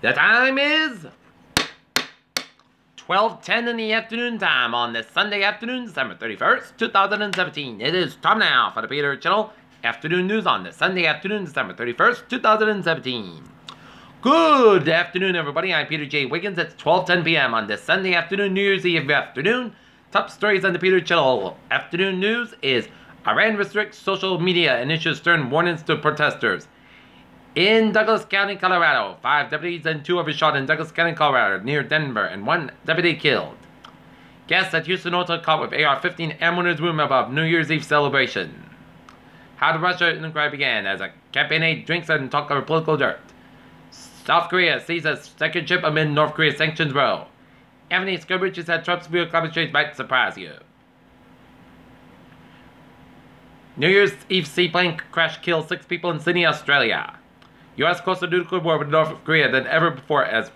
The time is 12:10 in the afternoon time on this Sunday afternoon, December 31st, 2017. It is time now for the Peter Channel Afternoon News on this Sunday afternoon, December 31st, 2017. Good afternoon, everybody. I'm Peter J. Wiggins. It's 12:10 p.m. on this Sunday afternoon, New Year's Eve afternoon. Top stories on the Peter Channel Afternoon News is Iran restricts social media and issues stern warnings to protesters. In Douglas County, Colorado, 5 deputies and 2 were shot in Douglas County, Colorado, near Denver, and 1 deputy killed. Guests at Houston Hotel caught with AR-15 ammo in his room above New Year's Eve celebration. How the Russia inquiry began as a campaign aide drinks and talk over political dirt. South Korea seizes second ship amid North Korea sanctions row. Anthony Scobridge said Trump's view of climate change might surprise you. New Year's Eve seaplane crash kills 6 people in Sydney, Australia. U.S. closer to nuclear war with North Korea than ever before as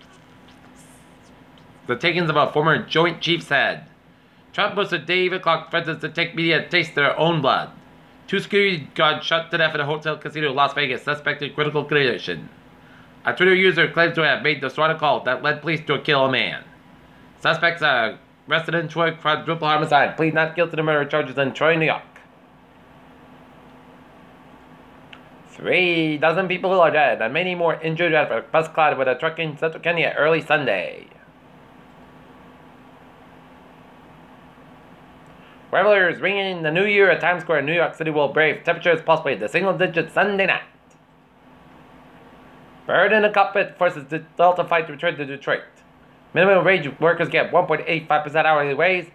the takings of a former Joint Chiefs said. Trump boasted David Clark threatens to take media to taste their own blood. 2 security guards shot to death at a hotel casino in Las Vegas, suspected critical condition. A Twitter user claims to have made the SWAT call that led police to kill a man. Suspects are arrested in Troy, quadruple homicide, plead not guilty to murder charges in Troy, New York. 3 dozen people are dead and many more injured after a bus collided with a truck in central Kenya early Sunday. Revelers ringing the new year at Times Square in New York City will brave temperatures possibly the single digit Sunday night. Bird in the cockpit forces the Delta flight to return to Detroit. Minimum wage workers get 1.85% hourly raise.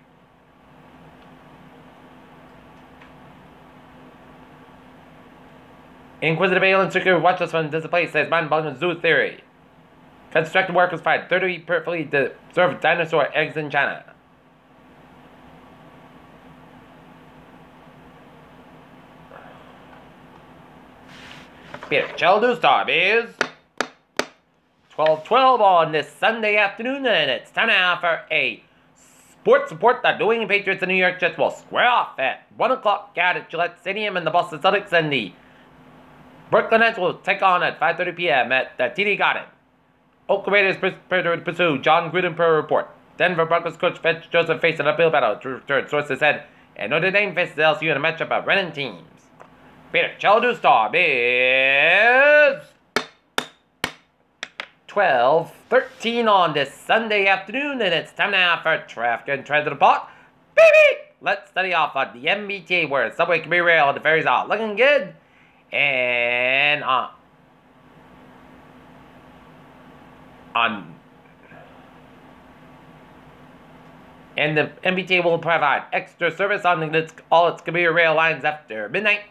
Inquisitive alien circular watches from display says mind-boggling zoo theory. Construction workers find 30 perfectly preserved dinosaur eggs in China. Peter Channel News time is 12:12 on this Sunday afternoon, and it's time now for a sports report. The New England Patriots and New York Jets will square off at 1 o'clock out at Gillette Stadium, and the Boston Celtics and the Brooklyn Nets will take on at 5:30 p.m. at the TD Garden. Oakland Raiders prepare to pursue John Gruden per report. Denver Broncos coach Fitz Joseph faced an uphill battle to return, sources said, and Notre Dame faces LSU in a matchup of running teams. Peter Channel News time is 12:13 on this Sunday afternoon, and it's time now for Traffic and Transit Report. Baby! Let's study off on the MBTA where the subway can be rail and the ferries are looking good. And and the MBTA will provide extra service on all its commuter rail lines after midnight.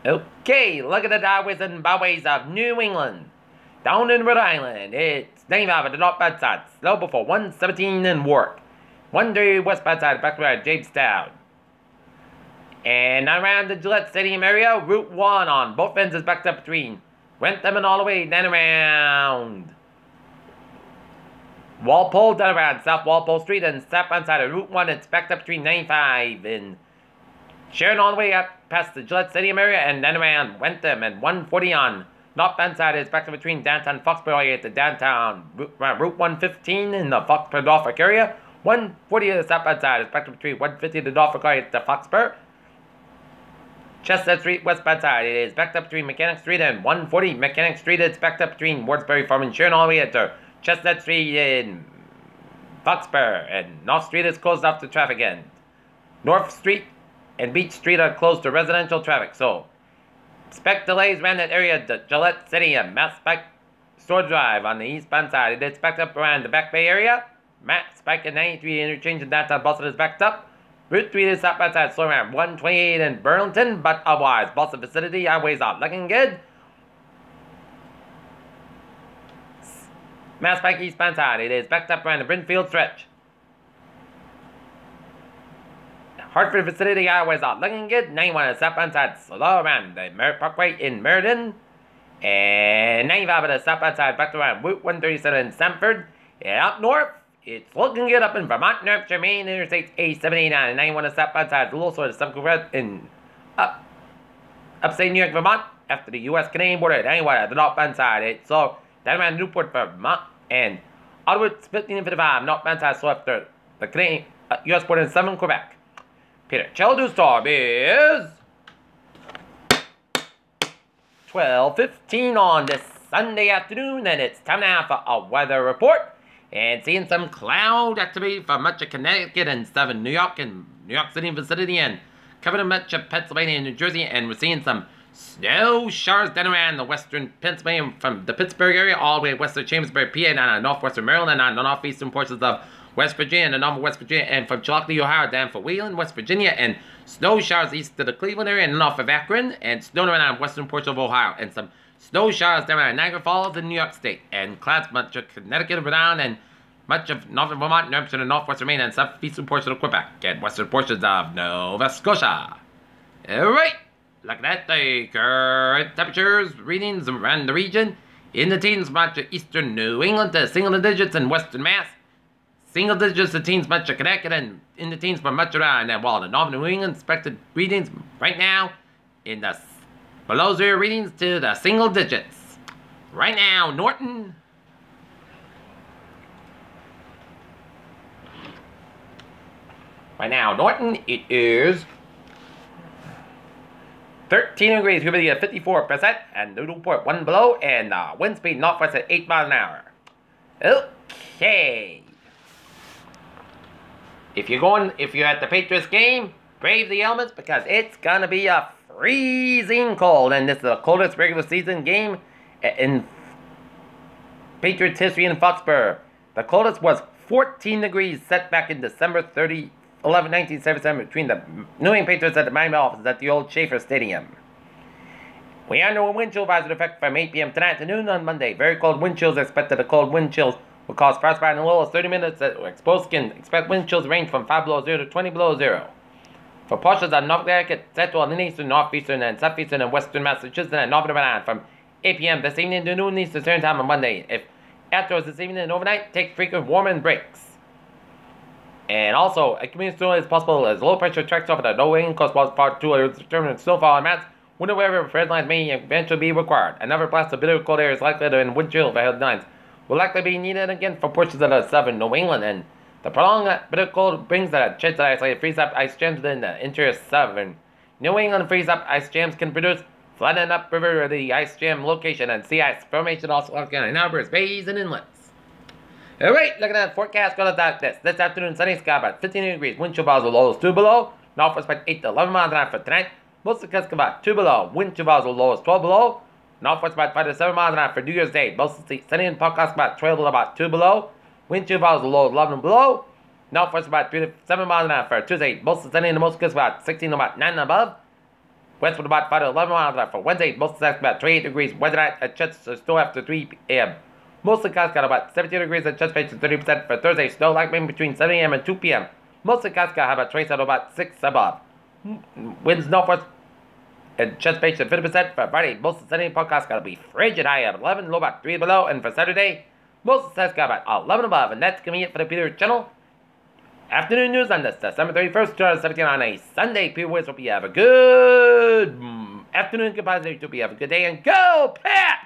Okay, look at the highways and byways of New England. Down in Rhode Island, it's 95 at the northbound side, slow before 117 in Warwick. 130 westbound side, back to Jamestown. And around the Gillette Stadium area, Route 1 on both ends is backed up between Wrentham and all the way then around Walpole, then around South Walpole Street, and southbound side of Route 1, it's backed up between 95 and Sharon all the way up past the Gillette Stadium area, and then around Wrentham, and 140 on northbound side is backed up between downtown Foxborough at the downtown Route 115 in the Foxborough Norfolk area. 140 on the southbound side is backed up between 150 to Norfolk area at the Foxborough. Chestnut Street, westbound side, it is backed up between Mechanic Street and 140. Mechanic Street is backed up between Wardsbury Farm and Sharon all the way to Chestnut Street in Foxborough. And North Street is closed off to traffic end. North Street and Beach Street are closed to residential traffic. So, expect delays around that area at Gillette Stadium. Mass Pike Store Drive on the eastbound side, it is backed up around the Back Bay area. Mass Pike and 93 interchange in downtown Boston is backed up. Route 3 is southbound side, slow around 128 in Burlington, but otherwise, Boston vicinity highways are looking good. Mass Pike eastbound side, it is backed up around the Brinfield stretch. Hartford vicinity highways are looking good. 91 is southbound side, slow around the Merritt Parkway in Meriden. And 95 at the southbound side, back to around Route 137 in Stamford. And up north, it's looking good up in Vermont, New Hampshire, Maine, Interstate A789 and 91 is southbound side, a little sort of some in upstate New York, Vermont, after the U.S.-Canadian border. Anyway, at the northbound side, it's slow. Down around Newport for Vermont and Ottawa 1555, northbound side, slow after the Canadian U.S. border in 7 Quebec. Peter Childu's storm is 12:15 on this Sunday afternoon, and it's time now for a weather report. And seeing some cloud activity for much of Connecticut and southern New York and New York City vicinity, and covering much of Pennsylvania and New Jersey, and we're seeing some snow showers down around the western Pennsylvania from the Pittsburgh area all the way west of Chambersburg, PA, and on northwestern Maryland, and on the northeastern portions of West Virginia and the northern West Virginia, and from Chillicothe, Ohio, down for Wayland, West Virginia, and snow showers east of the Cleveland area and north of Akron, and snow around the western portion of Ohio, and some snow showers down around Niagara Falls in New York State, and clouds much of Connecticut and Rhode Island, and much of northern Vermont, New Hampshire, and northwestern Maine, and southeastern portions of Quebec, and western portions of Nova Scotia. Alright, looking at the current temperatures, readings around the region, in the teens, much of eastern New England to single digits in western Mass, single digits to teens, much of Connecticut, and in the teens for much around, and while the northern New England expected readings right now in the below zero readings to the single digits. Right now, Norton. Right now, Norton, it is 13 degrees, humidity at 54%, and Newport 1 below, and wind speed northwest at 8 miles an hour. Okay. If you're at the Patriots game, brave the elements because it's gonna be a freezing cold, and this is the coldest regular season game in Patriots history in Foxborough. The coldest was 14 degrees set back in December 1977 between the New England Patriots at the Miami offices at the old Schaefer Stadium. We are under a wind chill advisory in effect from 8 p.m. tonight to noon on Monday. Very cold wind chills expected. The cold wind chills will cause frostbite in the low of 30 minutes. Exposed skin. Expect wind chills range from 5 below 0 to 20 below 0. For portions of North Connecticut, Central and Eastern, Northeastern, and Southeastern, and Western Massachusetts, and Northern Rhode Island from 8 p.m. this evening to noon Eastern Standard Time on Monday. If afterwards this evening and overnight, take frequent warming breaks. And also, a community storm is possible as low pressure tracks over the low wind coast part 2 of determined snowfall and mats. Winter weather for headlines may eventually be required. Another blast of bitter cold air is likely to in wind chill for headlines will likely be needed again for portions of the southern New England, and the prolonged bitter cold brings a chance of isolated freeze-up ice jams within the interior southern New England. Freeze-up ice jams can produce flooding up river of the ice jam location and sea ice formation also in harbors, bays, and inlets. Alright, looking at the forecast, go like this. This afternoon, sunny sky about 15 degrees. Wind chill bows will lows 2 below. Northwest about 8 to 11 miles an hour for tonight. Most of the cuts about 2 below. Wind chill bows will lows 12 below. Northwest about 5 to 7 miles an hour for New Year's Day. Most of the sunny and podcast about 12 to about 2 below. Wind chill bows will lows 11 below. Northwest about 3 to 7 miles an hour for Tuesday. Most of the sunny and the most cuts about 16 to about 9 and above. Westward about 5 to 11 miles an hour for Wednesday. Most of the about 28 degrees. Wednesday night at chance of snow after 3 a.m. Most of the clouds got about 17 degrees and chance space to 30% for Thursday. Snow likely between 7 a.m. and 2 p.m. Most of the clouds got have a trace of about 6 above. Winds northwest and chance space to 50% for Friday. Most of the sunny podcast got to be frigid high at 11, low about 3 below. And for Saturday, most of the clouds got about 11 above. And that's convenient for the Peter channel. Afternoon news on this December 31st, 2017 on a Sunday. Peter Woods, hope you have a good afternoon. Goodbye. Hope you have a good day and go Pat!